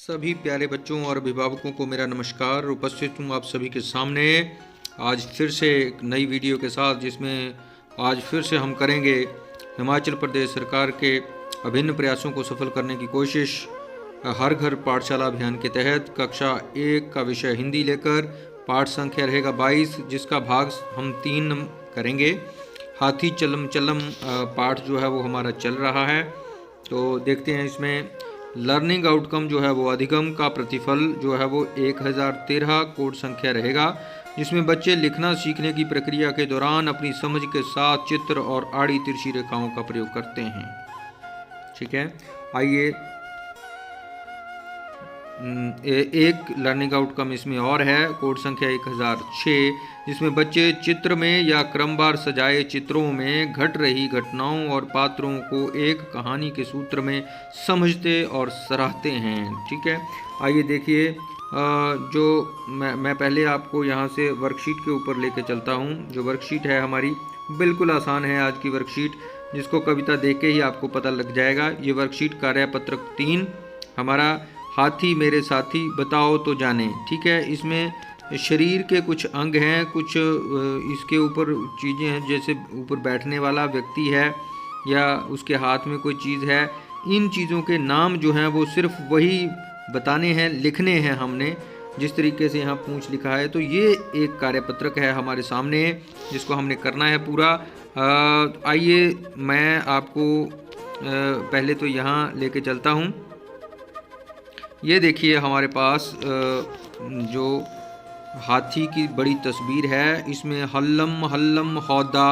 सभी प्यारे बच्चों और अभिभावकों को मेरा नमस्कार। उपस्थित हूँ आप सभी के सामने आज फिर से एक नई वीडियो के साथ, जिसमें आज फिर से हम करेंगे हिमाचल प्रदेश सरकार के अभिन्न प्रयासों को सफल करने की कोशिश। हर घर पाठशाला अभियान के तहत कक्षा 1 का विषय हिंदी लेकर पाठ संख्या रहेगा 22, जिसका भाग हम 3 करेंगे। हाथी चलम चलम पाठ जो है वो हमारा चल रहा है। तो देखते हैं इसमें लर्निंग आउटकम जो है वो अधिगम का प्रतिफल जो है वो 1013 कोड संख्या रहेगा, जिसमें बच्चे लिखना सीखने की प्रक्रिया के दौरान अपनी समझ के साथ चित्र और आड़ी तिरछी रेखाओं का प्रयोग करते हैं। ठीक है, आइए एक लर्निंग आउटकम इसमें और है, कोड संख्या 1006, जिसमें बच्चे चित्र में या क्रमवार सजाए चित्रों में घट रही घटनाओं और पात्रों को एक कहानी के सूत्र में समझते और सराहते हैं। ठीक है, आइए देखिए, जो मैं पहले आपको यहाँ से वर्कशीट के ऊपर लेके चलता हूँ। जो वर्कशीट है हमारी बिल्कुल आसान है आज की वर्कशीट, जिसको कविता देख के ही आपको पता लग जाएगा। ये वर्कशीट कार्यपत्रक 3 हमारा हाथी मेरे साथी बताओ तो जाने। ठीक है, इसमें शरीर के कुछ अंग हैं, कुछ इसके ऊपर चीज़ें हैं, जैसे ऊपर बैठने वाला व्यक्ति है या उसके हाथ में कोई चीज़ है। इन चीज़ों के नाम जो हैं वो सिर्फ वही बताने हैं, लिखने हैं हमने, जिस तरीके से यहाँ पूंछ लिखा है। तो ये एक कार्यपत्रक है हमारे सामने, जिसको हमने करना है पूरा। आइए मैं आपको पहले तो यहाँ लेके चलता हूँ। ये देखिए हमारे पास जो हाथी की बड़ी तस्वीर है, इसमें हल्लम हल्लम हौदा,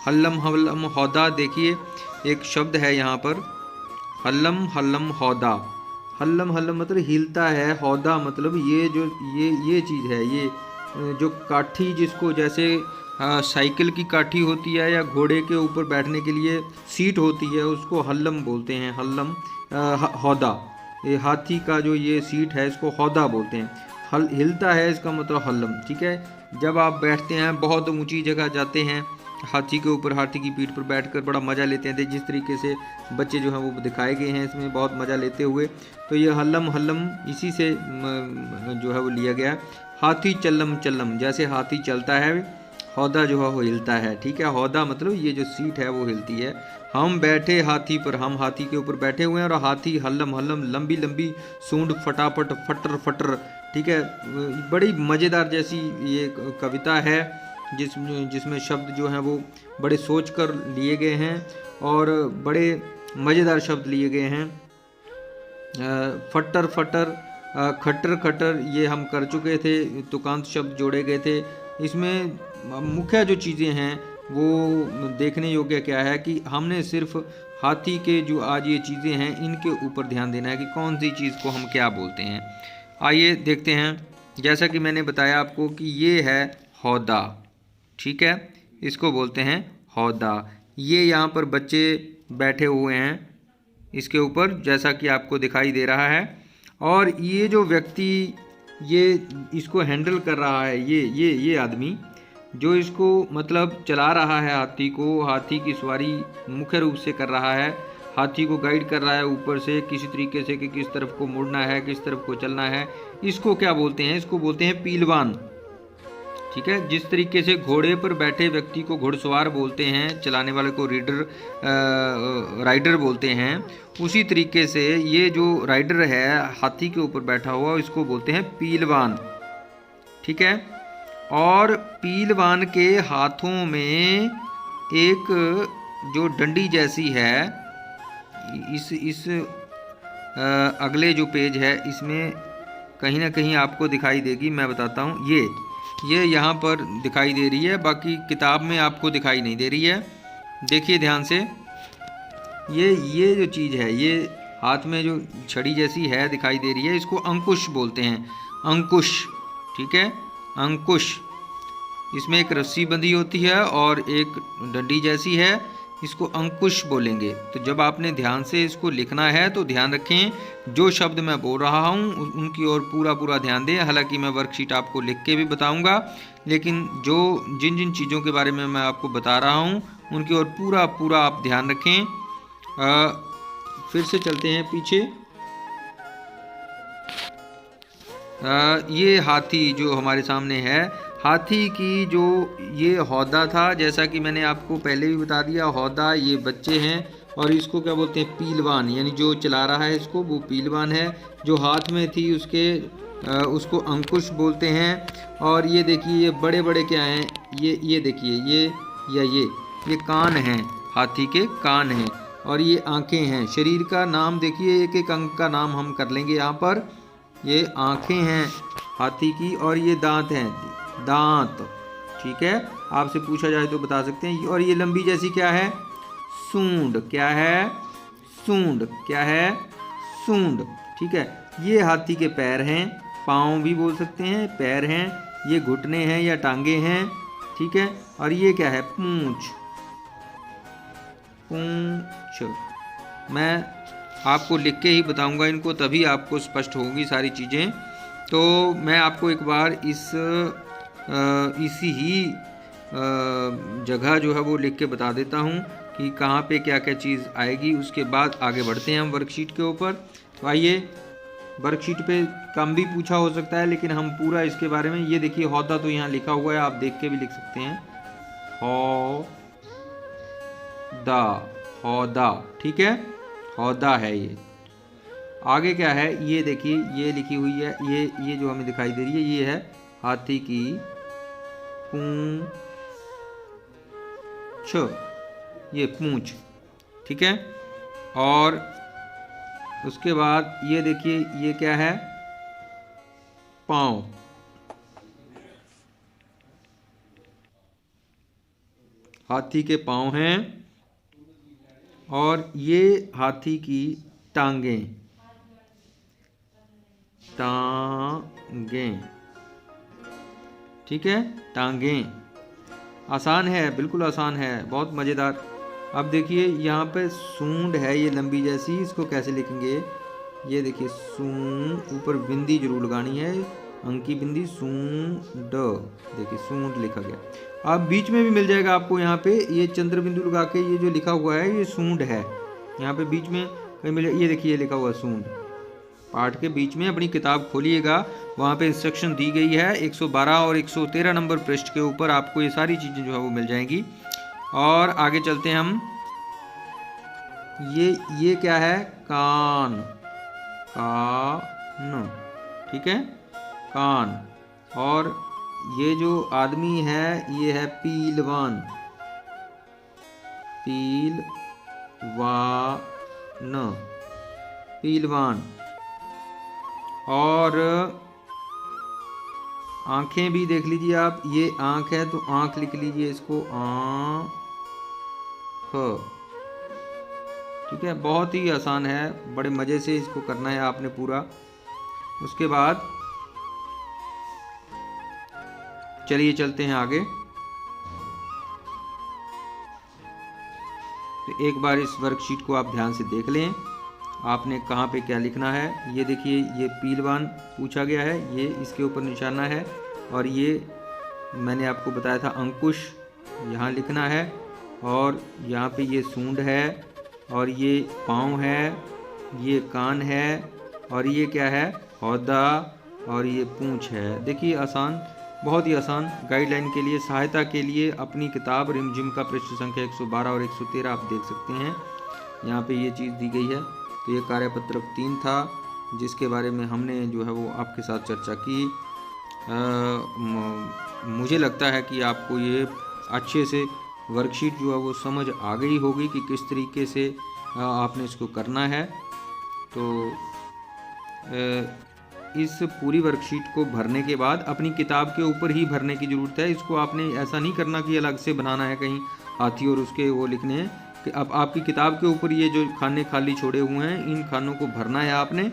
हल्लम हल्लम हौदा, देखिए एक शब्द है यहाँ पर, हल्लम हल्लम हौदा। हल्लम हल्लम मतलब हिलता है, हौदा मतलब ये जो ये चीज़ है, ये जो काठी, जिसको जैसे साइकिल की काठी होती है या घोड़े के ऊपर बैठने के लिए सीट होती है, उसको हल्लम बोलते हैं, हल्लम हौदा। ये हाथी का जो ये सीट है इसको हौदा बोलते हैं। हिलता है इसका मतलब हल्लम। ठीक है, जब आप बैठते हैं, बहुत ऊंची जगह जाते हैं, हाथी के ऊपर, हाथी की पीठ पर बैठकर बड़ा मज़ा लेते हैं। जिस तरीके से बच्चे जो हैं वो दिखाए गए हैं इसमें, बहुत मज़ा लेते हुए। तो ये हल्लम हल्लम इसी से जो है वो लिया गया। हाथी चल्लम चल्लम, जैसे हाथी चलता है, हौदा जो है वो हिलता है। ठीक है, हौदा मतलब ये जो सीट है वो हिलती है। हम बैठे हाथी पर, हम हाथी के ऊपर बैठे हुए हैं, और हाथी हल्लम हल्लम, लंबी लंबी सूंड फटाफट फटर फटर। ठीक है, बड़ी मज़ेदार जैसी ये कविता है, जिसमें शब्द जो हैं वो बड़े सोच कर लिए गए हैं और बड़े मज़ेदार शब्द लिए गए हैं। फटर फटर, खट्टर खट्टर, ये हम कर चुके थे, तुकांत शब्द जोड़े गए थे। इसमें मुख्य जो चीज़ें हैं वो देखने योग्य क्या है कि हमने सिर्फ हाथी के जो आज ये चीज़ें हैं इनके ऊपर ध्यान देना है कि कौन सी चीज़ को हम क्या बोलते हैं। आइए देखते हैं। जैसा कि मैंने बताया आपको कि ये है हौदा। ठीक है, इसको बोलते हैं हौदा। ये यहाँ पर बच्चे बैठे हुए हैं इसके ऊपर, जैसा कि आपको दिखाई दे रहा है। और ये जो व्यक्ति ये इसको हैंडल कर रहा है, ये आदमी जो इसको मतलब चला रहा है हाथी को, हाथी की सवारी मुख्य रूप से कर रहा है, हाथी को गाइड कर रहा है ऊपर से किसी तरीके से कि किस तरफ को मुड़ना है, किस तरफ को चलना है। इसको क्या बोलते हैं? इसको बोलते हैं पीलवान। ठीक है, जिस तरीके से घोड़े पर बैठे व्यक्ति को घुड़सवार बोलते हैं, चलाने वाले को राइडर बोलते हैं, उसी तरीके से ये जो राइडर है हाथी के ऊपर बैठा हुआ, इसको बोलते हैं पीलवान। ठीक है, और पीलवान के हाथों में एक जो डंडी जैसी है, इस अगले जो पेज है इसमें कहीं ना कहीं आपको दिखाई देगी, मैं बताता हूँ। ये यहाँ पर दिखाई दे रही है, बाकी किताब में आपको दिखाई नहीं दे रही है। देखिए ध्यान से, ये जो चीज़ है, ये हाथ में जो छड़ी जैसी है दिखाई दे रही है, इसको अंकुश बोलते हैं, अंकुश। ठीक है, अंकुश। इसमें एक रस्सी बंधी होती है और एक डंडी जैसी है, इसको अंकुश बोलेंगे। तो जब आपने ध्यान से इसको लिखना है तो ध्यान रखें जो शब्द मैं बोल रहा हूँ उनकी ओर पूरा ध्यान दें। हालांकि मैं वर्कशीट आपको लिख के भी बताऊँगा, लेकिन जिन जिन चीज़ों के बारे में मैं आपको बता रहा हूँ उनकी ओर पूरा आप ध्यान रखें। फिर से चलते हैं पीछे। ये हाथी जो हमारे सामने है, हाथी की जो ये हौदा था, जैसा कि मैंने आपको पहले भी बता दिया, हौदा ये बच्चे हैं और इसको क्या बोलते हैं, पीलवान, यानी जो चला रहा है इसको वो पीलवान है। जो हाथ में थी उसके उसको अंकुश बोलते हैं। और ये देखिए ये बड़े बड़े क्या हैं, ये देखिए ये या ये कान हैं, हाथी के कान हैं और ये आंखें हैं। शरीर का नाम देखिए, एक एक अंग का नाम हम कर लेंगे यहाँ पर। ये आंखें हैं हाथी की और ये दांत हैं, दांत, ठीक है। आपसे पूछा जाए तो बता सकते हैं। और ये लंबी जैसी क्या है, सूंड, क्या है, सूंड, क्या है, सूंड, ठीक है। ये हाथी के पैर हैं, पाँव भी बोल सकते हैं, पैर हैं। ये घुटने हैं या टांगे हैं, ठीक है। और ये क्या है, पूंछ, पूंछ। मैं आपको लिख के ही बताऊंगा इनको, तभी आपको स्पष्ट होंगी सारी चीज़ें। तो मैं आपको एक बार इसी ही जगह जो है वो लिख के बता देता हूँ कि कहाँ पे क्या क्या चीज़ आएगी। उसके बाद आगे बढ़ते हैं हम वर्कशीट के ऊपर। तो आइए, वर्कशीट पे कम भी पूछा हो सकता है, लेकिन हम पूरा इसके बारे में, ये देखिए हौदा तो यहाँ लिखा हुआ है, आप देख के भी लिख सकते हैं, हौदा, हौदा, ठीक है, हौदा है ये। आगे क्या है, ये देखिए ये लिखी हुई है, ये जो हमें दिखाई दे रही है, ये है हाथी की पूंछ, ये पूंछ, ठीक है। और उसके बाद ये देखिए ये क्या है, पाँव, हाथी के पाँव हैं। और ये हाथी की टांगें, टांगें, ठीक है, टांगें। आसान है, बिल्कुल आसान है, बहुत मज़ेदार। अब देखिए यहाँ पे सूंड है ये लंबी जैसी, इसको कैसे लिखेंगे, ये देखिए सूंड, ऊपर बिंदी जरूर लगानी है, अंक की बिंदी, सूंड, देखिए सूंड लिखा गया। अब बीच में भी मिल जाएगा आपको, यहाँ पे ये चंद्र बिंदु लगा के ये जो लिखा हुआ है ये सूंड है, यहाँ पे बीच में कहीं मिल, ये देखिए ये लिखा हुआ सूंड। पाठ के बीच में अपनी किताब खोलिएगा, वहाँ पे इंस्ट्रक्शन दी गई है, 112 और 113 नंबर पृष्ठ के ऊपर आपको ये सारी चीज़ें जो है वो मिल जाएंगी। और आगे चलते हैं हम, ये क्या है, कान, कान, ठीक है, कान। और ये जो आदमी है ये है पीलवान, पीलवान, पीलवान। और आंखें भी देख लीजिए आप, ये आंख है तो आंख लिख लीजिए इसको, आंख, ठीक है। बहुत ही आसान है, बड़े मज़े से इसको करना है आपने पूरा। उसके बाद चलिए चलते हैं आगे। तो एक बार इस वर्कशीट को आप ध्यान से देख लें, आपने कहाँ पे क्या लिखना है। ये देखिए ये पीलवान पूछा गया है, ये इसके ऊपर निशाना है। और ये मैंने आपको बताया था अंकुश, यहाँ लिखना है। और यहाँ पे ये सूंड है, और ये पाँव है, ये कान है, और ये क्या है, हौदा, और ये पूंछ है। देखिए आसान, बहुत ही आसान। गाइडलाइन के लिए, सहायता के लिए अपनी किताब रिमझिम का पृष्ठ संख्या 112 और 113 आप देख सकते हैं, यहाँ पे ये चीज़ दी गई है। तो ये कार्यपत्रक 3 था जिसके बारे में हमने जो है वो आपके साथ चर्चा की। मुझे लगता है कि आपको ये अच्छे से वर्कशीट जो है वो समझ आ गई होगी कि किस तरीके से आपने इसको करना है। तो इस पूरी वर्कशीट को भरने के बाद अपनी किताब के ऊपर ही भरने की ज़रूरत है। इसको आपने ऐसा नहीं करना कि अलग से बनाना है कहीं हाथी और उसके वो लिखने हैं, कि अब आपकी किताब के ऊपर ये जो खाने खाली छोड़े हुए हैं इन खानों को भरना है आपने।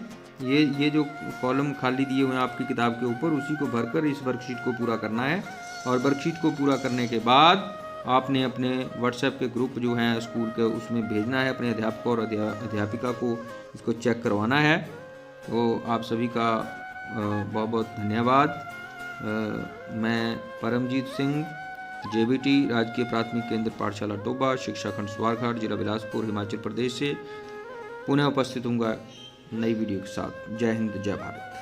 ये जो कॉलम खाली दिए हुए हैं आपकी किताब के ऊपर, उसी को भरकर इस वर्कशीट को पूरा करना है। और वर्कशीट को पूरा करने के बाद आपने अपने व्हाट्सएप के ग्रुप जो हैं स्कूल के, उसमें भेजना है अपने अध्यापकों और अध्यापिका को, इसको चेक करवाना है। तो आप सभी का बहुत बहुत धन्यवाद। मैं परमजीत सिंह, JBT राजकीय प्राथमिक केंद्र पाठशाला टोबा, शिक्षा खंड स्वारघाट, जिला बिलासपुर, हिमाचल प्रदेश से पुनः उपस्थित हूँगा नई वीडियो के साथ। जय हिंद, जय भारत।